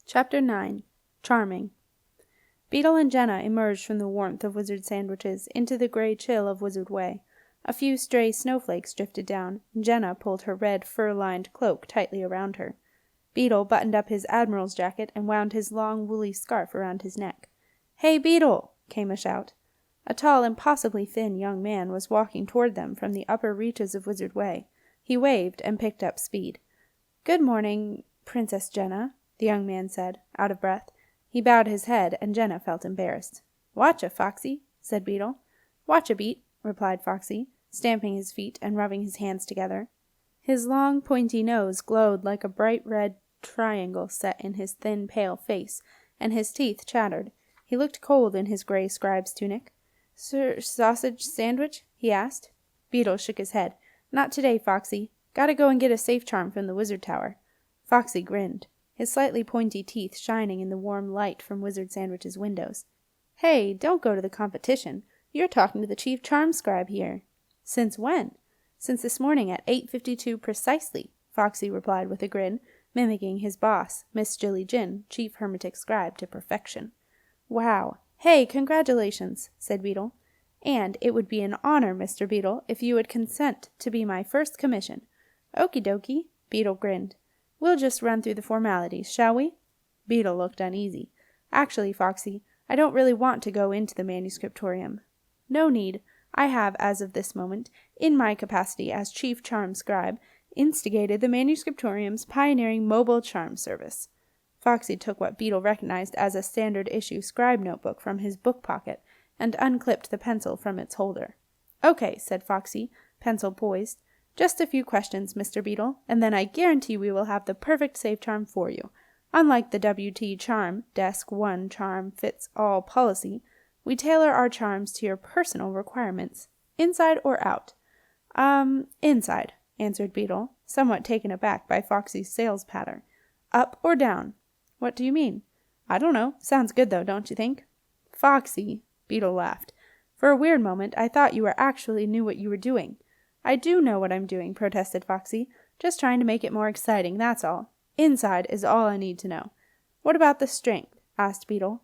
Chapter 9. Charming. Beetle and Jenna emerged from the warmth of Wizard Sandwiches into the gray chill of Wizard Way. A few stray snowflakes drifted down, and Jenna pulled her red fur-lined cloak tightly around her. Beetle buttoned up his admiral's jacket and wound his long woolly scarf around his neck. "Hey, Beetle!" came a shout. A tall, impossibly thin young man was walking toward them from the upper reaches of Wizard Way. He waved and picked up speed. "Good morning, Princess Jenna," the young man said, out of breath. He bowed his head, and Jenna felt embarrassed. "Watcha, Foxy," said Beetle. "Watcha, Beat," replied Foxy, stamping his feet and rubbing his hands together. His long, pointy nose glowed like a bright red triangle set in his thin, pale face, and his teeth chattered. He looked cold in his gray scribe's tunic. "Sir, sausage sandwich?" he asked. Beetle shook his head. "Not today, Foxy. Gotta go and get a safe charm from the Wizard Tower." Foxy grinned, his slightly pointy teeth shining in the warm light from Wizard Sandwich's windows. "Hey, don't go to the competition. You're talking to the chief charm scribe here." "Since when?" "Since this morning at 8:52 precisely," Foxy replied with a grin, mimicking his boss, Miss Jilly Jin, chief hermetic scribe, to perfection. "Wow. Hey, congratulations," said Beetle. "And it would be an honor, Mr. Beetle, if you would consent to be my first commission." "Okie dokie," Beetle grinned. "We'll just run through the formalities, shall we?" Beetle looked uneasy. "Actually, Foxy, I don't really want to go into the manuscriptorium." "No need. I have, as of this moment, in my capacity as chief charm scribe, instigated the manuscriptorium's pioneering mobile charm service." Foxy took what Beetle recognized as a standard-issue scribe notebook from his book pocket and unclipped the pencil from its holder. "Okay," said Foxy, pencil poised. "Just a few questions, Mr. Beetle, and then I guarantee we will have the perfect safe charm for you. Unlike the WT Charm, Desk One Charm Fits All policy, we tailor our charms to your personal requirements. Inside or out?" Inside," answered Beetle, somewhat taken aback by Foxy's sales patter. "Up or down?" "What do you mean?" "I don't know. Sounds good, though, don't you think?" "Foxy," Beetle laughed. "For a weird moment I thought you actually knew what you were doing." "I do know what I'm doing," protested Foxy. "Just trying to make it more exciting, that's all. Inside is all I need to know." "What about the strength?" asked Beetle.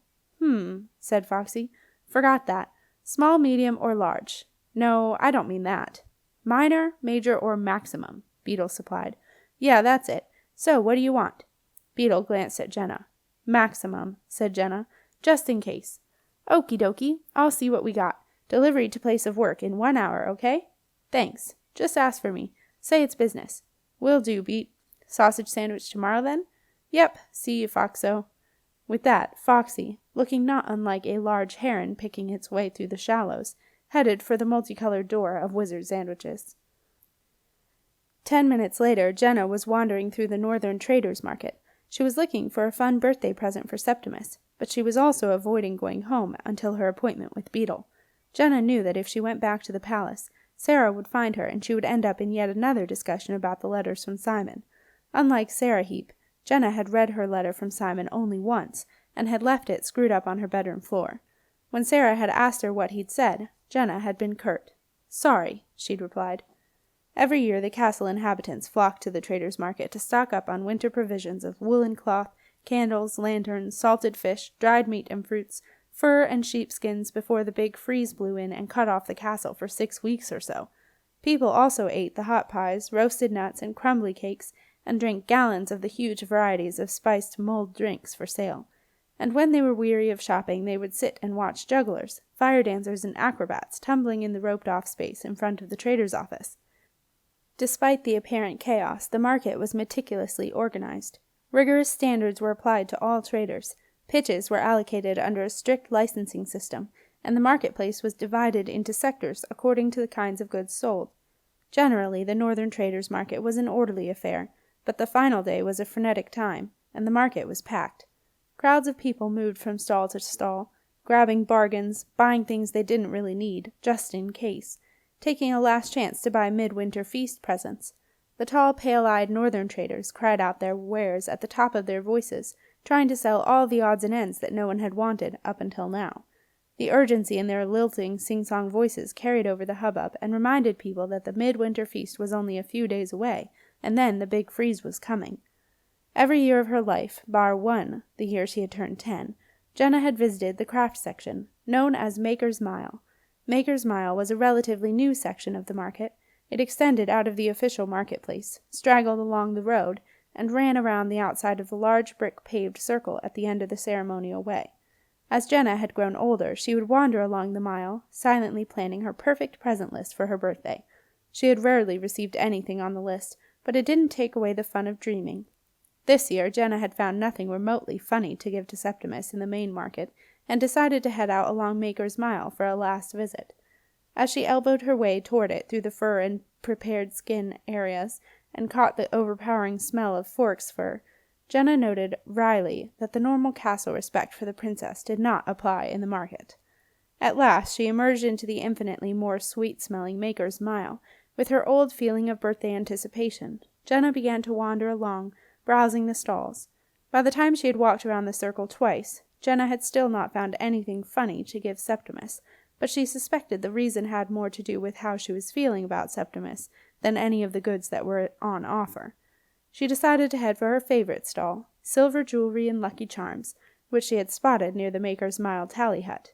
Said Foxy. "Forgot that. Small, medium, or large?" "No, I don't mean that." "Minor, major, or maximum?" Beetle supplied. "Yeah, that's it. So, what do you want?" Beetle glanced at Jenna. "Maximum," said Jenna, "just in case." "Okie dokie. I'll see what we got. Delivery to place of work in 1 hour, okay?" "Thanks. Just ask for me. Say it's business." "Will do, Beat. Sausage sandwich tomorrow, then?" "Yep. See you, Foxo." With that, Foxy, looking not unlike a large heron picking its way through the shallows, headed for the multicolored door of Wizard Sandwiches. 10 minutes later, Jenna was wandering through the northern traders' market. She was looking for a fun birthday present for Septimus, but she was also avoiding going home until her appointment with Beetle. Jenna knew that if she went back to the palace, Sarah would find her, and she would end up in yet another discussion about the letters from Simon. Unlike Sarah Heap, Jenna had read her letter from Simon only once, and had left it screwed up on her bedroom floor. When Sarah had asked her what he'd said, Jenna had been curt. "Sorry," she'd replied. Every year the castle inhabitants flocked to the traders' market to stock up on winter provisions of woolen cloth, candles, lanterns, salted fish, dried meat and fruits, fur and sheepskins before the big freeze blew in and cut off the castle for 6 weeks or so. People also ate the hot pies, roasted nuts, and crumbly cakes, and drank gallons of the huge varieties of spiced mulled drinks for sale. And when they were weary of shopping, they would sit and watch jugglers, fire dancers, and acrobats tumbling in the roped-off space in front of the trader's office. Despite the apparent chaos, the market was meticulously organized. Rigorous standards were applied to all traders. Pitches were allocated under a strict licensing system, and the marketplace was divided into sectors according to the kinds of goods sold. Generally, the northern traders' market was an orderly affair, but the final day was a frenetic time, and the market was packed. Crowds of people moved from stall to stall, grabbing bargains, buying things they didn't really need, just in case, taking a last chance to buy midwinter feast presents. The tall, pale-eyed northern traders cried out their wares at the top of their voices, trying to sell all the odds and ends that no one had wanted up until now. The urgency in their lilting, sing-song voices carried over the hubbub and reminded people that the midwinter feast was only a few days away, and then the big freeze was coming. Every year of her life, bar one, the year she had turned 10, Jenna had visited the craft section, known as Maker's Mile. Maker's Mile was a relatively new section of the market. It extended out of the official marketplace, straggled along the road, and ran around the outside of the large brick-paved circle at the end of the ceremonial way. As Jenna had grown older, she would wander along the mile, silently planning her perfect present list for her birthday. She had rarely received anything on the list, but it didn't take away the fun of dreaming. This year, Jenna had found nothing remotely funny to give to Septimus in the main market, and decided to head out along Maker's Mile for a last visit. As she elbowed her way toward it through the fur and prepared skin areas, and caught the overpowering smell of Fork's fur, Jenna noted wryly that the normal castle respect for the princess did not apply in the market. At last she emerged into the infinitely more sweet-smelling Maker's Mile. With her old feeling of birthday anticipation, Jenna began to wander along, browsing the stalls. By the time she had walked around the circle twice, Jenna had still not found anything funny to give Septimus, but she suspected the reason had more to do with how she was feeling about Septimus than any of the goods that were on offer. She decided to head for her favorite stall, silver jewelry and lucky charms, which she had spotted near the Maker's Mile tally hut.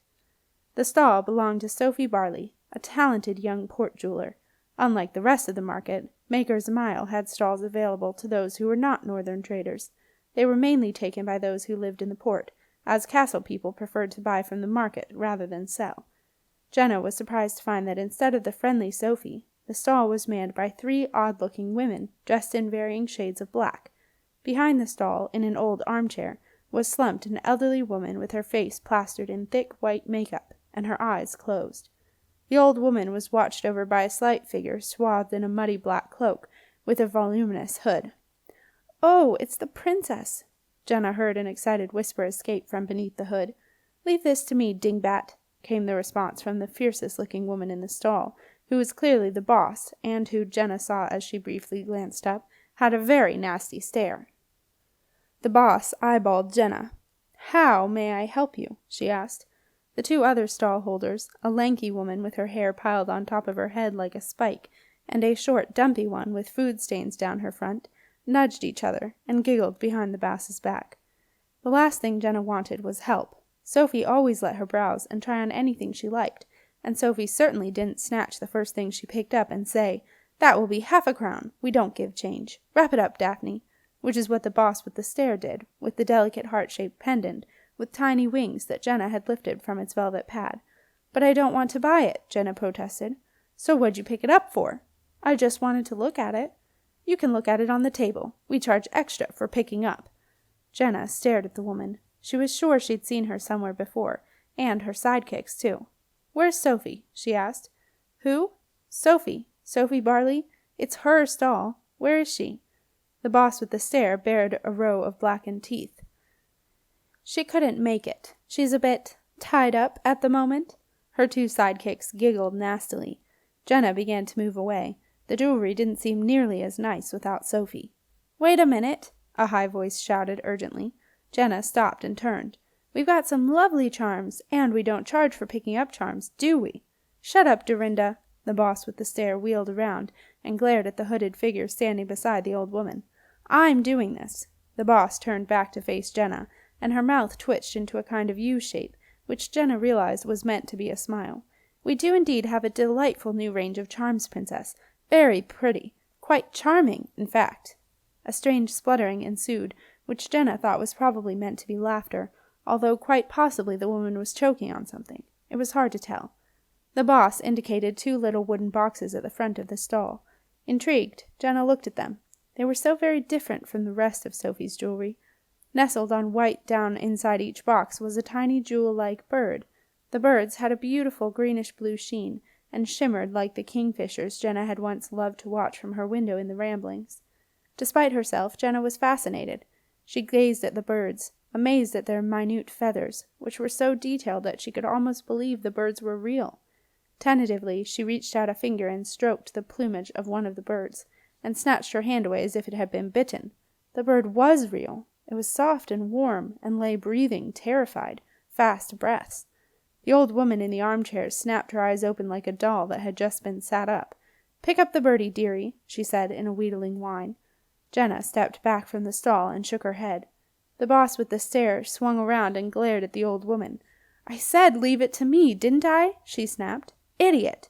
The stall belonged to Sophie Barley, a talented young port jeweler. Unlike the rest of the market, Maker's Mile had stalls available to those who were not northern traders. They were mainly taken by those who lived in the port, as castle people preferred to buy from the market rather than sell. Jenna was surprised to find that instead of the friendly Sophie, the stall was manned by 3 odd-looking women dressed in varying shades of black. Behind the stall, in an old armchair, was slumped an elderly woman with her face plastered in thick white makeup and her eyes closed. The old woman was watched over by a slight figure swathed in a muddy black cloak with a voluminous hood. "Oh, it's the princess!" Jenna heard an excited whisper escape from beneath the hood. "Leave this to me, dingbat," came the response from the fiercest-looking woman in the stall, who was clearly the boss, and who, Jenna saw as she briefly glanced up, had a very nasty stare. The boss eyeballed Jenna. "How may I help you?" she asked. The 2 other stall holders, a lanky woman with her hair piled on top of her head like a spike, and a short, dumpy one with food stains down her front, nudged each other and giggled behind the boss's back. The last thing Jenna wanted was help. Sophie always let her browse and try on anything she liked, and Sophie certainly didn't snatch the first thing she picked up and say, "That will be half a crown. We don't give change. Wrap it up, Daphne," which is what the boss with the stare did, with the delicate heart-shaped pendant, with tiny wings that Jenna had lifted from its velvet pad. "But I don't want to buy it," Jenna protested. "So what'd you pick it up for?" "I just wanted to look at it." "You can look at it on the table. We charge extra for picking up." Jenna stared at the woman. She was sure she'd seen her somewhere before, and her sidekicks, too. "Where's Sophie?" she asked. "Who?" "Sophie. Sophie Barley. It's her stall. Where is she?" The boss with the stare bared a row of blackened teeth. "She couldn't make it. She's a bit tied up at the moment." Her 2 sidekicks giggled nastily. Jenna began to move away. The jewelry didn't seem nearly as nice without Sophie. "Wait a minute," a high voice shouted urgently. Jenna stopped and turned. "We've got some lovely charms, and we don't charge for picking up charms, do we?" "Shut up, Dorinda." The boss with the stare wheeled around and glared at the hooded figure standing beside the old woman. "I'm doing this." The boss turned back to face Jenna, and her mouth twitched into a kind of U shape, which Jenna realized was meant to be a smile. "We do indeed have a delightful new range of charms, Princess. Very pretty. Quite charming, in fact." A strange spluttering ensued, which Jenna thought was probably meant to be laughter, although quite possibly the woman was choking on something. It was hard to tell. The boss indicated 2 little wooden boxes at the front of the stall. Intrigued, Jenna looked at them. They were so very different from the rest of Sophie's jewelry. Nestled on white down inside each box was a tiny jewel-like bird. The birds had a beautiful greenish-blue sheen, and shimmered like the kingfishers Jenna had once loved to watch from her window in the Ramblings. Despite herself, Jenna was fascinated. She gazed at the birds, amazed at their minute feathers, which were so detailed that she could almost believe the birds were real. Tentatively, she reached out a finger and stroked the plumage of one of the birds, and snatched her hand away as if it had been bitten. The bird was real. It was soft and warm, and lay breathing, terrified, fast breaths. The old woman in the armchair snapped her eyes open like a doll that had just been sat up. "Pick up the birdie, dearie," she said in a wheedling whine. Jenna stepped back from the stall and shook her head. The boss with the stare swung around and glared at the old woman. "I said leave it to me, didn't I?" she snapped. "Idiot!"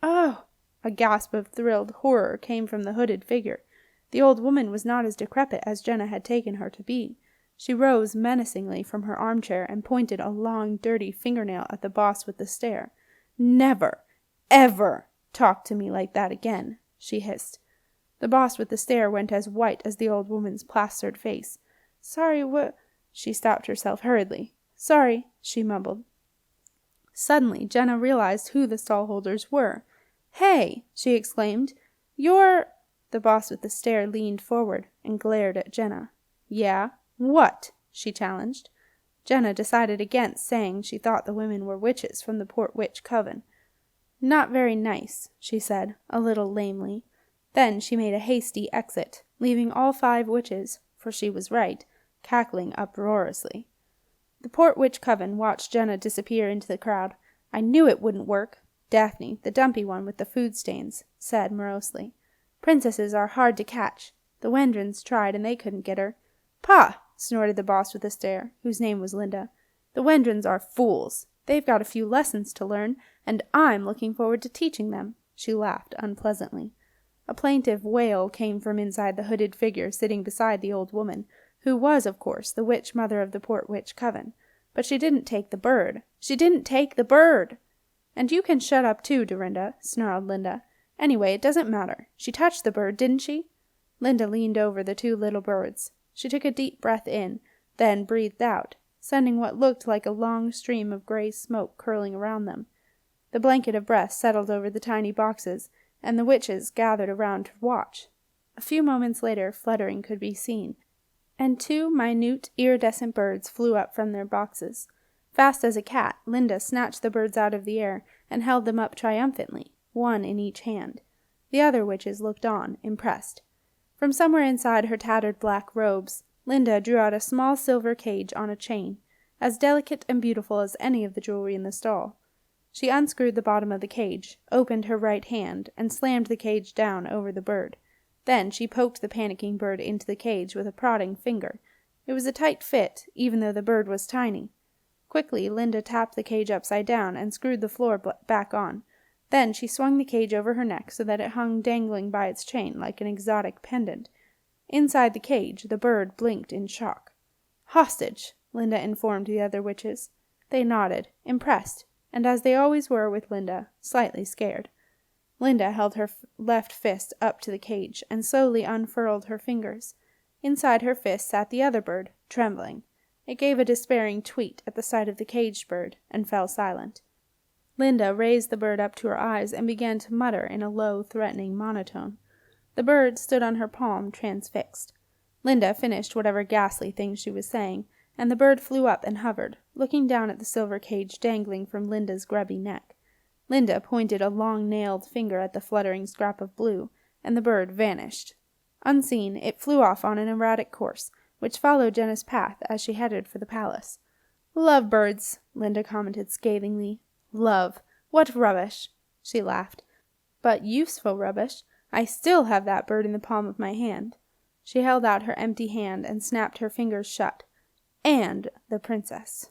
"Oh!" A gasp of thrilled horror came from the hooded figure. The old woman was not as decrepit as Jenna had taken her to be. She rose menacingly from her armchair and pointed a long, dirty fingernail at the boss with the stare. "Never, ever talk to me like that again," she hissed. The boss with the stare went as white as the old woman's plastered face. "Sorry, what—" She stopped herself hurriedly. "Sorry," she mumbled. Suddenly, Jenna realized who the stallholders were. "Hey!" she exclaimed. "You're—" The boss with the stare leaned forward and glared at Jenna. "Yeah? What?" she challenged. Jenna decided against saying she thought the women were witches from the Port Witch Coven. "Not very nice," she said, a little lamely. Then she made a hasty exit, leaving all 5 witches, for she was right, cackling uproariously. The Port Witch Coven watched Jenna disappear into the crowd. "I knew it wouldn't work," Daphne, the dumpy one with the food stains, said morosely. "Princesses are hard to catch. The Wendrons tried and they couldn't get her." "Pah!" snorted the boss with a stare, whose name was Linda. "The Wendrons are fools. They've got a few lessons to learn, and I'm looking forward to teaching them." She laughed unpleasantly. A plaintive wail came from inside the hooded figure sitting beside the old woman, who was, of course, the witch mother of the Port Witch Coven. "But she didn't take the bird. She didn't take the bird!" "And you can shut up too, Dorinda," snarled Linda. "Anyway, it doesn't matter. She touched the bird, didn't she?" Linda leaned over the 2 little birds. She took a deep breath in, then breathed out, sending what looked like a long stream of gray smoke curling around them. The blanket of breath settled over the tiny boxes, and the witches gathered around to watch. A few moments later, fluttering could be seen, and 2 minute, iridescent birds flew up from their boxes. Fast as a cat, Linda snatched the birds out of the air and held them up triumphantly, 1 in each hand. The other witches looked on, impressed. From somewhere inside her tattered black robes, Linda drew out a small silver cage on a chain, as delicate and beautiful as any of the jewelry in the stall. She unscrewed the bottom of the cage, opened her right hand, and slammed the cage down over the bird. Then she poked the panicking bird into the cage with a prodding finger. It was a tight fit, even though the bird was tiny. Quickly, Linda tapped the cage upside down and screwed the floor back on. Then she swung the cage over her neck so that it hung dangling by its chain like an exotic pendant. Inside the cage, the bird blinked in shock. "Hostage," Linda informed the other witches. They nodded, impressed, and as they always were with Linda, slightly scared. Linda held her left fist up to the cage and slowly unfurled her fingers. Inside her fist sat the other bird, trembling. It gave a despairing tweet at the sight of the caged bird and fell silent. Linda raised the bird up to her eyes and began to mutter in a low, threatening monotone. The bird stood on her palm, transfixed. Linda finished whatever ghastly thing she was saying, and the bird flew up and hovered, looking down at the silver cage dangling from Linda's grubby neck. Linda pointed a long-nailed finger at the fluttering scrap of blue, and the bird vanished. Unseen, it flew off on an erratic course, which followed Jenna's path as she headed for the palace. "Love birds," Linda commented scathingly. "Love. What rubbish!" She laughed. "But useful rubbish. I still have that bird in the palm of my hand." She held out her empty hand and snapped her fingers shut. "And the princess."